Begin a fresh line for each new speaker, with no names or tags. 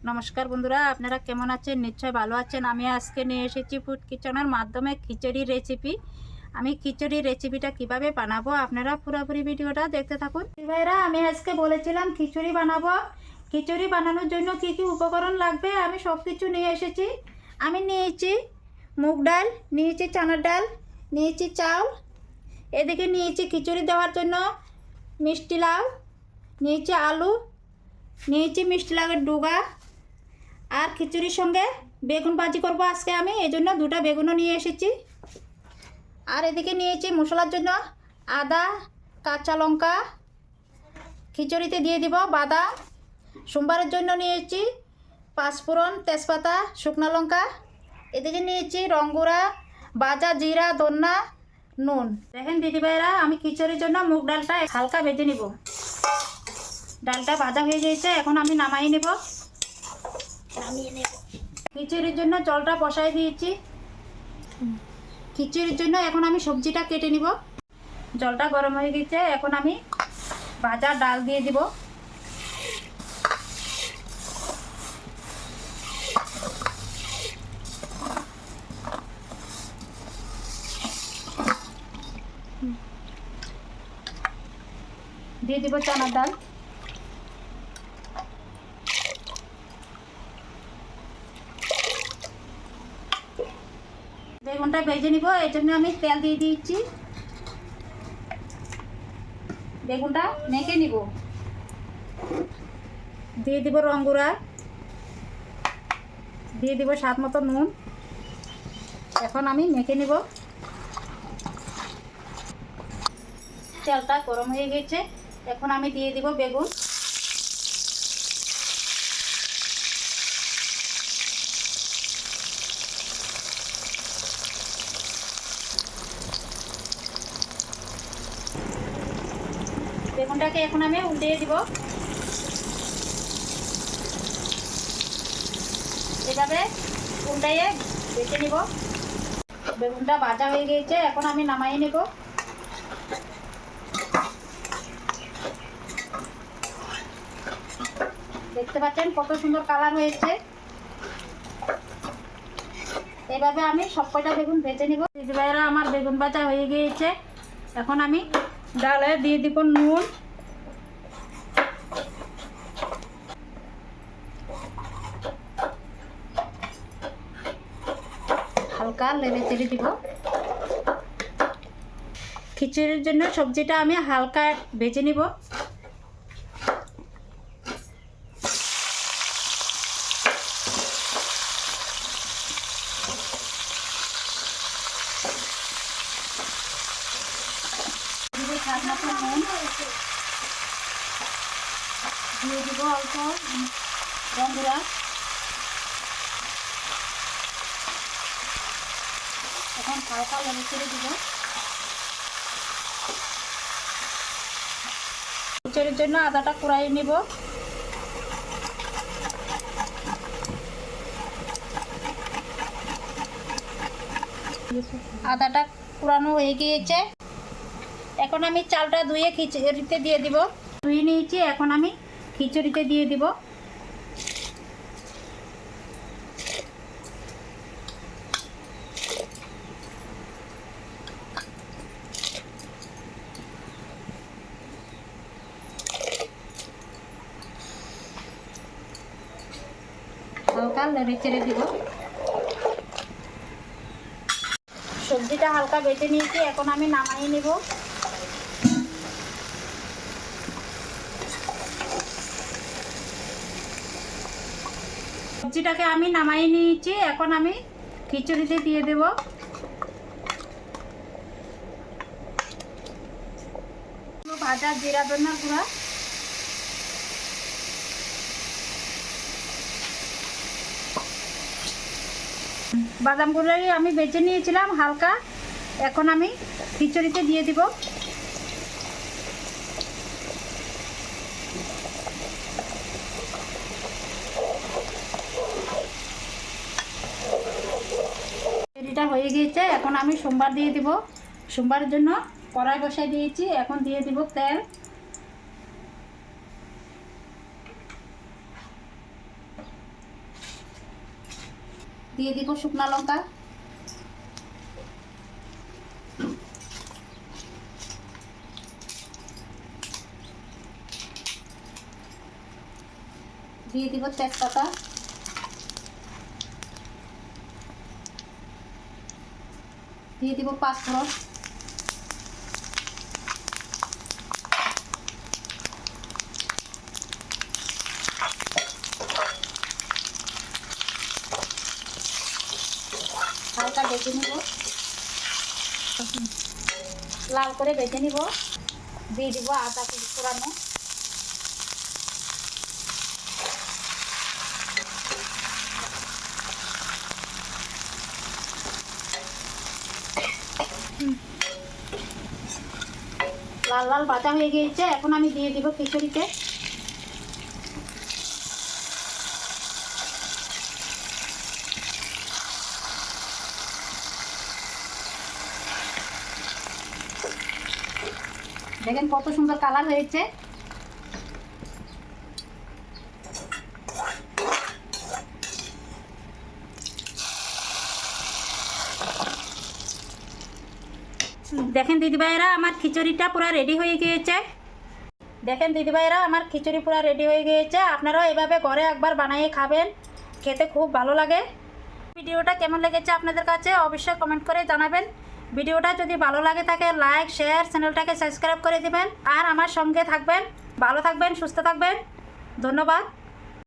নমস্কার বন্ধুরা, আপনারা কেমন আছেন? নিশ্চয় ভালো আছেন। আমি আজকে নিয়ে এসেছি ফুড কিচেনের মাধ্যমে খিচুড়ি রেসিপি। আমি খিচুড়ি রেসিপিটা কিভাবে বানাবো আপনারা পুরোপুরি ভিডিওটা দেখতে থাকুন। ভাইরা, আমি আজকে বলেছিলাম খিচুড়ি বানাবো। খিচুড়ি বানানোর জন্য কি কি উপকরণ লাগবে আমি সব কিছু নিয়ে এসেছি। আমি নিয়েছি মুগ ডাল, নিয়েছি চানার ডাল, নিয়েছি চাল, এদিকে নিয়েছি খিচুড়ি দেওয়ার জন্য মিষ্টি লাউ, নিয়েছি আলু, নিয়েছি মিষ্টি লাউয়ের ডুগা, আর খিচুড়ির সঙ্গে বেগুন ভাজি করবো আজকে আমি, এই জন্য দুটো বেগুনও নিয়ে এসেছি। আর এদিকে নিয়েছি মশলার জন্য আদা, কাঁচা লঙ্কা, খিচুড়িতে দিয়ে দিব বাদাম। সোমবারের জন্য নিয়েছি পাঁচফোড়ন, তেজপাতা, শুকনো লঙ্কা। এদিকে নিয়েছি রংগুড়া, ভাজা জিরা, ধন্যা, নুন। দেখেন দিদিভাইরা, আমি খিচুড়ির জন্য মুগ ডালটা হালকা ভেজে নিব। ডালটা ভাজা হয়ে গিয়েছে, এখন আমি নামিয়ে নেব। খিচুড়ির জন্য জলটা বসাই দিয়েছি। খিচুড়ির জন্য এখন আমি সবজিটা কেটে নিব। জলটা গরম হয়ে গেছে, এখন আমি ভাজা ডাল দিয়ে দিব। দিয়ে দিব চানার ডাল। বেগুনটা ভেজে নিব, এই জন্য আমি তেল দিয়ে দিয়েছি। বেগুনটা মেখে নিব। দিয়ে দিব রংগুড়া, দিয়ে দিব স্বাদ মতো নুন। এখন আমি মেখে নিব। তেলটা গরম হয়ে গেছে, এখন আমি দিয়ে দিব বেগুন। বেগুনটাকে এখন আমি উল্টিয়ে দিব। এভাবে উল্টাইয়ে বেছে নিব। বেগুনটা ভাজা হয়ে গিয়েছে, এখন আমি নামাই নেব। দেখতে পাচ্ছেন কত সুন্দর কালার হয়েছে। এভাবে আমি সব কয়টা বেগুন ভেজে নিব। দিদিভাইরা, আমার বেগুন ভাজা হয়ে গিয়েছে, এখন আমি ডালে দিয়ে দিব নুন, হালকা নেড়ে চেড়ে দিব। খিচুড়ির জন্য সবজিটা আমি হালকা ভেজে নিব। স্বাদ মতো নুন দিয়ে দিব, অল্প রংগুড়া। এখন হালকা নেড়ে চেড়ে দিব। খিচুড়ির জন্য আদাটা কুড়াই নিব। আদাটা কুড়ানো হয়ে গিয়েছে, এখন আমি চালটা ধুয়ে খিচুড়িতে দিয়ে দিব। ধুয়ে নিয়েছি, এখন আমি খিচুড়িতে দিয়ে দিব। হালকা নেড়ে চেড়ে দিব। সবজিটা হালকা বেটে নিয়েছি, এখন আমি নামাই নেব। সবজিটাকে আমি নামাই নিয়েছি, এখন আমি খিচুড়িতে দিয়ে দেব। ভাজা জিরা ধনিয়া গুঁড়া, বাদাম গুঁড়ো আমি বেছে নিয়েছিলাম হালকা, এখন আমি খিচুড়িতে দিয়ে দিব। খিচুড়িটা হয়ে গিয়েছে, এখন আমি সোমবার দিয়ে দিব। সোমবারের জন্য কড়াই বসাই দিয়েছি, এখন দিয়ে দিব তেল। দিয়ে দিব শুকনো লঙ্কা, দিয়ে দিব তেজপাতা, দিয়ে দিব পাঁচফোড়ন, হালকা ভেজে নিব, লাল করে ভেজে নিব। দিয়ে দিব আদা কুচানো, লাল লাল ভাজা হয়ে গিয়েছে। এখন আমি দিয়ে দিব খিচুড়িতে। দেখেন কত সুন্দর কালার হয়েছে। দেখেন দিদিভাইরা আমার খিচুড়িটা পুরো রেডি হয়ে গিয়েছে। দেখেন দিদিভাইরা আমার খিচুড়ি পুরো রেডি হয়ে গিয়েছে। আপনারাও এভাবে ঘরে একবার বানিয়ে খাবেন, খেতে খুব ভালো লাগে। ভিডিওটা কেমন লেগেছে আপনাদের কাছে অবশ্যই কমেন্ট করে জানাবেন। ভিডিওটা যদি ভালো লাগে থাকে লাইক শেয়ার, চ্যানেলটাকে সাবস্ক্রাইব করে দিবেন আর আমার সঙ্গে থাকবেন। ভালো থাকবেন, সুস্থ থাকবেন। ধন্যবাদ।